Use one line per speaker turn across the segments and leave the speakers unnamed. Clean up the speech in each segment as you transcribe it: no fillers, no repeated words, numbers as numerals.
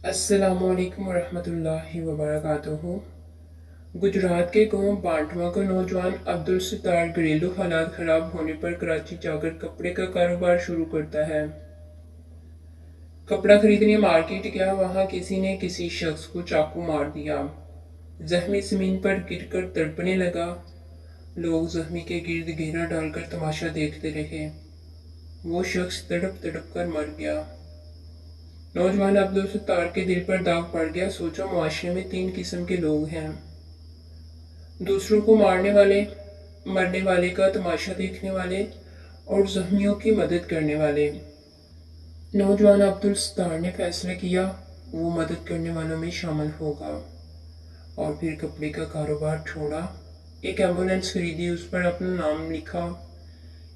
अस्सलामु अलैकुम वरहमतुल्लाहि वबरकातुहू। गुजरात के गांव बांटवा का नौजवान अब्दुल सत्तार घरेलू हालात खराब होने पर कराची जाकर कपड़े का कारोबार शुरू करता है। कपड़ा खरीदने मार्केट गया, वहां किसी ने किसी शख्स को चाकू मार दिया। जख्मी जमीन पर गिरकर तड़पने लगा। लोग जख्मी के गिर्द घेरा डालकर तमाशा देखते रहे। वो शख्स तड़प तड़प कर मर गया। नौजवान अब्दुल सत्तार के दिल पर दाग पड़ गया। सोचा, मुआशरे में तीन किस्म के लोग हैं, दूसरों को मारने वाले, मरने वाले का तमाशा देखने वाले और जख्मियों की मदद करने वाले। नौजवान अब्दुल सत्तार ने फैसला किया वो मदद करने वालों में शामिल होगा और फिर कपड़े का कारोबार छोड़ा। एक एम्बुलेंस खरीदी, उस पर अपना नाम लिखा,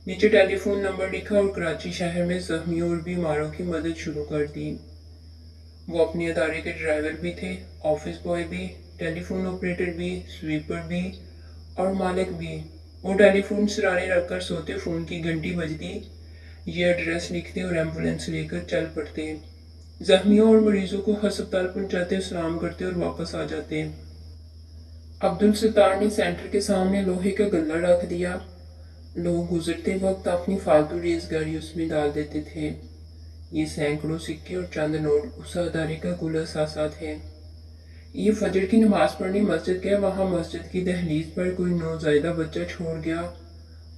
नीचे टेलीफोन नंबर लिखा और कराची शहर में जख्मियों और बीमारों की मदद शुरू कर दी। वो अपने अदारे के ड्राइवर भी थे, ऑफिस बॉय भी, टेलीफोन ऑपरेटर भी, स्वीपर भी और मालिक भी। वो टेलीफोन सिराने रखकर सोते, फोन की घंटी बजती, ये एड्रेस लिखते और एम्बुलेंस लेकर चल पड़ते। जख्मियों और मरीजों को अस्पताल पहुंचाते, सलाम करते और वापस आ जाते। अब्दुल सत्तार ने सेंटर के सामने लोहे का गल्ला रख दिया। लोग गुजरते वक्त अपनी फालतू रेजगारी उसमें डाल देते थे। ये सैकड़ों सिक्के और चंद नोट उस अदारे का कुल असासा थे। ये फजर की नमाज पढ़ने मस्जिद गया, वहां मस्जिद की दहलीज पर कोई नौज़ायदा बच्चा छोड़ गया।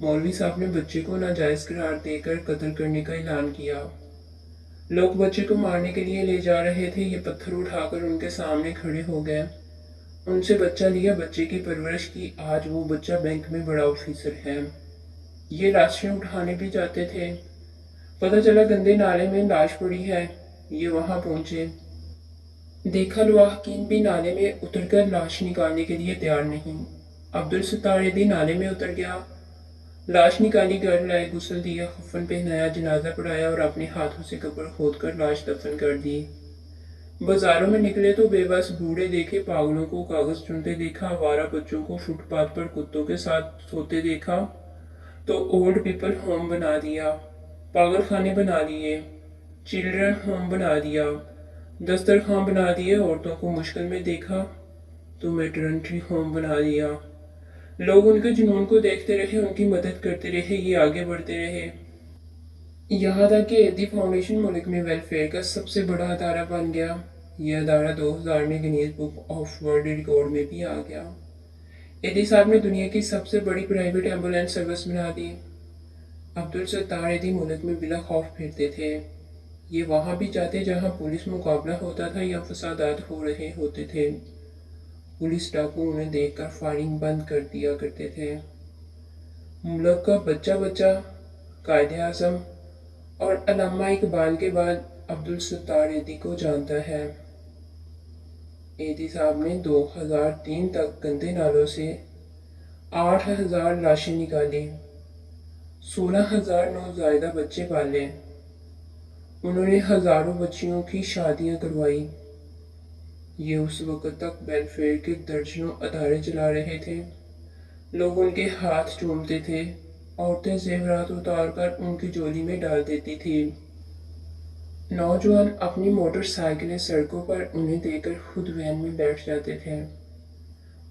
मौलवी साहब ने बच्चे को नाजायज करार देकर कत्ल करने का ऐलान किया। लोग बच्चे को मारने के लिए ले जा रहे थे। ये पत्थर उठाकर उनके सामने खड़े हो गए, उनसे बच्चा लिया, बच्चे की परवरिश की। आज वो बच्चा बैंक में बड़ा ऑफिसर है। ये लाशें उठाने भी जाते थे। पता चला गंदे नाले में लाश पड़ी है। ये वहां पहुंचे, देखा लवाहकीन भी नाले में उतरकर लाश निकालने के लिए तैयार नहीं। अब्दुल सत्तार यदि नाले में उतर गया, लाश निकाली, घर लाए, गुस्ल दिया, कफन पहनाया, जनाजा पढ़ाया और अपने हाथों से कब्र खोदकर लाश दफन कर दी। बाजारों में निकले तो बेबस बूढ़े देखे, पागलों को कागज चुनते देखा, आवारा बच्चों को फुटपाथ पर कुत्तों के साथ सोते देखा तो ओल्ड पीपल होम बना दिया, पागल खाने बना दिए, चिल्ड्रन होम बना दिया, दस्तरखान बना दिए। औरतों को मुश्किल में देखा तो मेटरनिटी होम बना दिया। लोग उनके जुनून को देखते रहे, उनकी मदद करते रहे, ये आगे बढ़ते रहे। यहाँ तक कि एदी फाउंडेशन मुल्क में वेलफेयर का सबसे बड़ा अदारा बन गया। यह अदारा 2000 में Guinness book of world record में भी आ गया। एदी साहब ने दुनिया की सबसे बड़ी प्राइवेट एम्बुलेंस सर्विस बना दी। अब्दुल सत्तार एदी मुल्क में बिला खौफ फिरते थे। ये वहां भी जाते जहां पुलिस मुकाबला होता था या फसादात हो रहे होते थे। पुलिस डाकू उन्हें देखकर फायरिंग बंद कर दिया करते थे। मुल्क का बच्चा बच्चा कायदे आजम और अल्लामा इकबाल के बाद अब्दुल सत्तार एदी को जानता है। एदी साहब ने 2003 तक गंदे नालों से 8000 लाशें निकाली, 16,000 नौज़ायदा बच्चे पाले। उन्होंने हजारों बच्चियों की शादियां करवाई। ये उस वक्त तक वेलफेयर के दर्जनों अदारे चला रहे थे। लोग उनके हाथ चूमते थे, औरतें जेवरात उतार कर उनकी झोली में डाल देती थी। नौजवान अपनी मोटरसाइकिलें सड़कों पर उन्हें देकर खुद वैन में बैठ जाते थे।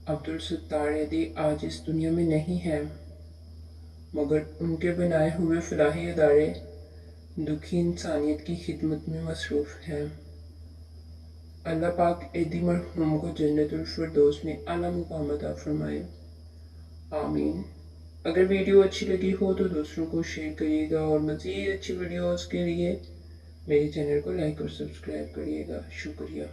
अब्दुल सत्तार यदि आज इस दुनिया में नहीं है, मगर उनके बनाए हुए फलाही अदारे दुखी इंसानियत की खिदमत में मसरूफ हैं। अल्लाह पाक एदी मरहूम को जन्नतुल फिरदौस में आला मुकाम अता फरमाए, आमीन। अगर वीडियो अच्छी लगी हो तो दूसरों को शेयर करिएगा और मज़ीद अच्छी वीडियोस के लिए मेरे चैनल को लाइक और सब्सक्राइब करिएगा। शुक्रिया।